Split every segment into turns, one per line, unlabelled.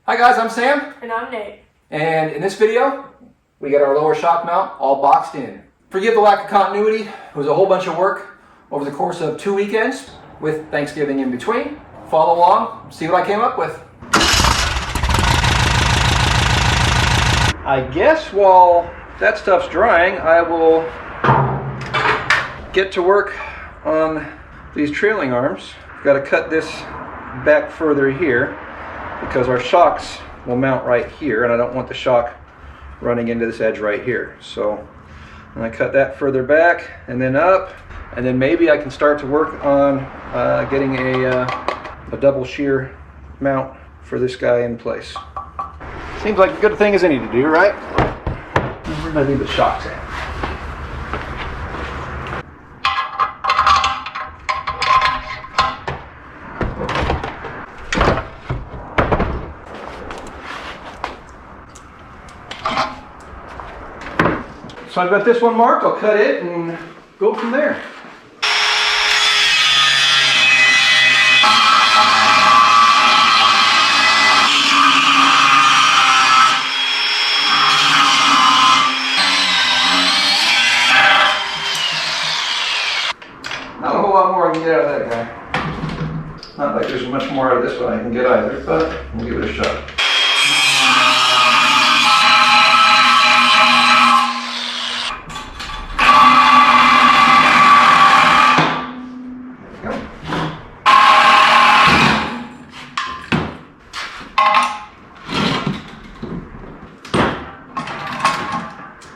Hi guys, I'm Sam.
And I'm Nate.
And in this video, we got our lower shock mount all boxed in. Forgive the lack of continuity. It was a whole bunch of work over the course of 2 weekends with Thanksgiving in between. Follow along, see what I came up with. I guess while that stuff's drying, I will get to work on these trailing arms. Got to cut this back further here, because our shocks will mount right here and I don't want the shock running into this edge right here. So I'm going to cut that further back and then up, and then maybe I can start to work on getting a double shear mount for this guy in place. Seems like a good thing as any to do, right? Where did I leave the shocks at? So I've got this one marked, I'll cut it and go from there. Not a whole lot more I can get out of that guy. Not like there's much more out of this one I can get either, but we'll give it a shot.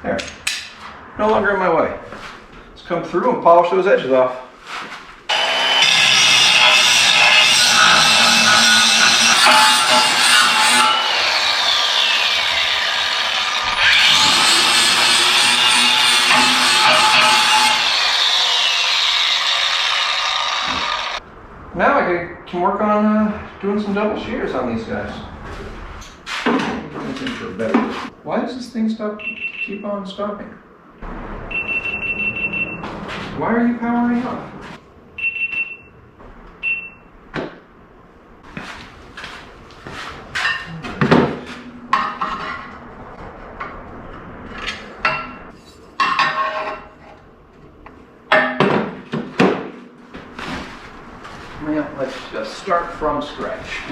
There. No longer in my way. Let's come through and polish those edges off. Now I can work on doing some double shears on these guys. Why does this thing keep on stopping? Why are you powering off? Well, let's just start from scratch.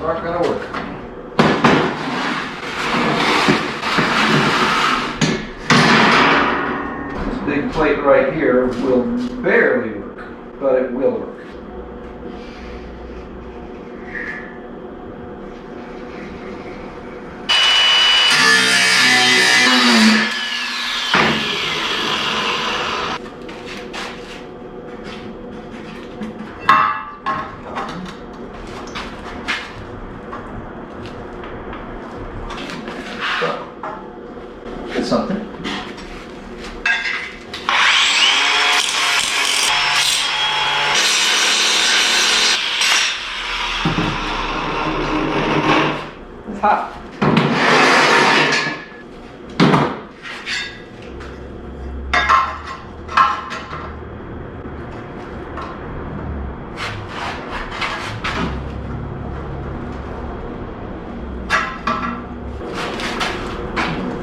Not gonna work. This big plate right here will barely work, but it will work. It's something. top.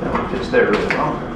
That one fits there really well.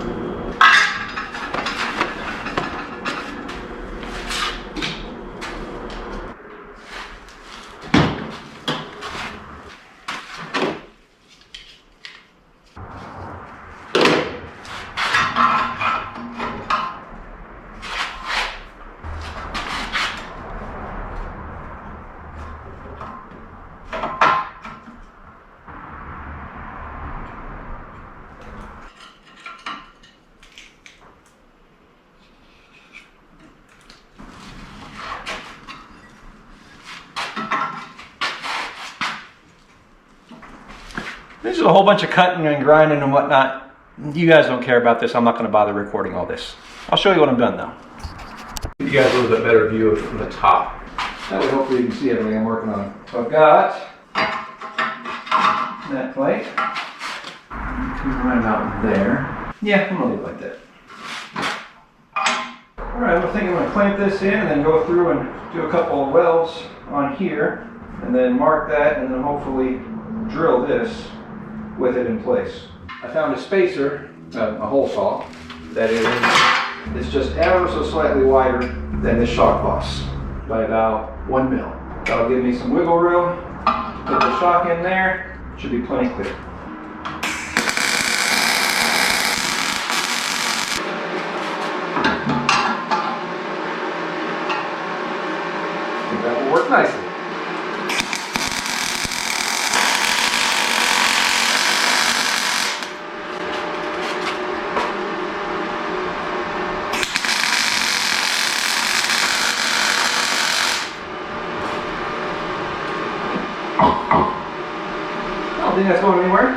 This is a whole bunch of cutting and grinding and whatnot. You guys don't care about this. I'm not going to bother recording all this. I'll show you when I'm done though. Give you guys a little bit better view from the top. That way hopefully you can see everything I'm working on. So I've got that plate. Come right about there. Yeah, I'm going to leave it like that. Alright, I think I'm going to clamp this in and then go through and do a couple of welds on here. And then mark that and then hopefully drill this with it in place. I found a spacer, a hole saw, that is just ever so slightly wider than the shock boss by about 1 mil. That'll give me some wiggle room. Put the shock in there, should be plenty clear. I think that will work nicely. I don't think that's going anywhere.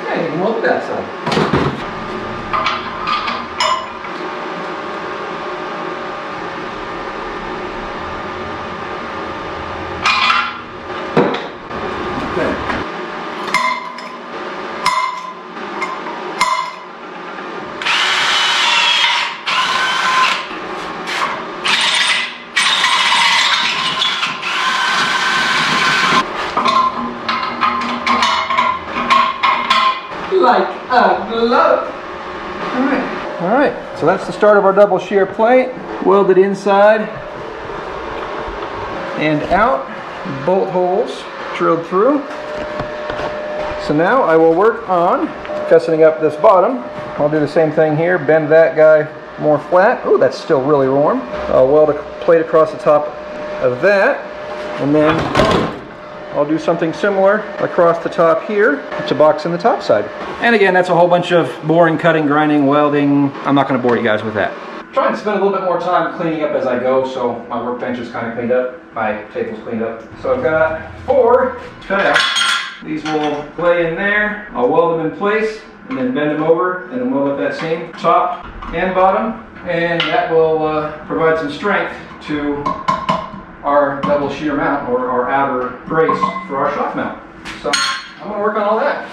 Yeah, you can weld that side. Like a glove. All right, so that's the start of our double shear plate. Welded inside and out, bolt holes drilled through. So now I will work on fastening up this bottom. I'll do the same thing here, bend that guy more flat. Oh, that's still really warm. I'll weld a plate across the top of that, and then I'll do something similar across the top here to box in the top side. And again, that's a whole bunch of boring, cutting, grinding, welding. I'm not going to bore you guys with that. Try and spend a little bit more time cleaning up as I go, so my workbench is kind of cleaned up, my table's cleaned up. So I've got 4 cut out. These will lay in there. I'll weld them in place and then bend them over and then weld up that seam, top and bottom, and that will provide some strength to our double shear mount, or our outer brace for our shock mount. So I'm going to work on all that.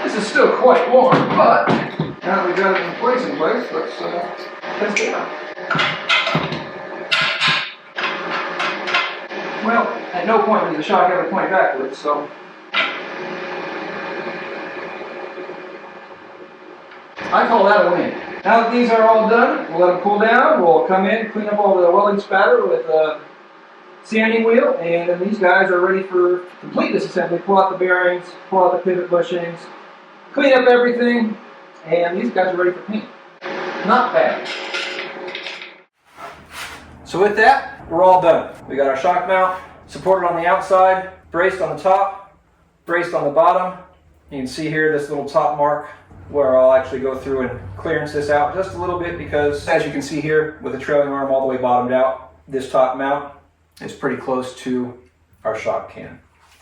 This is still quite warm, but now that we've got it in place, let's test it out. Well, at no point does the shock ever point backwards, so I call that a win. Now that these are all done, we'll let them cool down. We'll come in, clean up all the welding spatter with a sanding wheel, and then these guys are ready for complete disassembly. Pull out the bearings, pull out the pivot bushings, clean up everything, and these guys are ready for paint. Not bad. So with that, we're all done. We got our shock mount supported on the outside, braced on the top, braced on the bottom. You can see here this little top mark where I'll actually go through and clearance this out just a little bit, because as you can see here with the trailing arm all the way bottomed out, this top mount is pretty close to our shock can.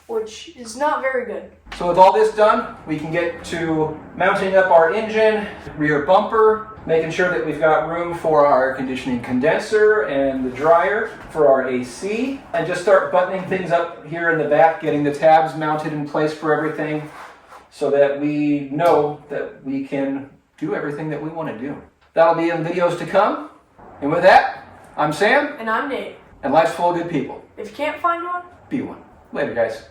which is not very good.
So with all this done, we can get to mounting up our engine, rear bumper, making sure that we've got room for our air conditioning condenser and the dryer for our AC, and just start buttoning things up here in the back, getting the tabs mounted in place for everything so that we know that we can do everything that we want to do. That'll be in videos to come. And with that, I'm Sam.
And I'm Nate.
And life's full of good people.
If you can't find one,
Be one. Later, guys.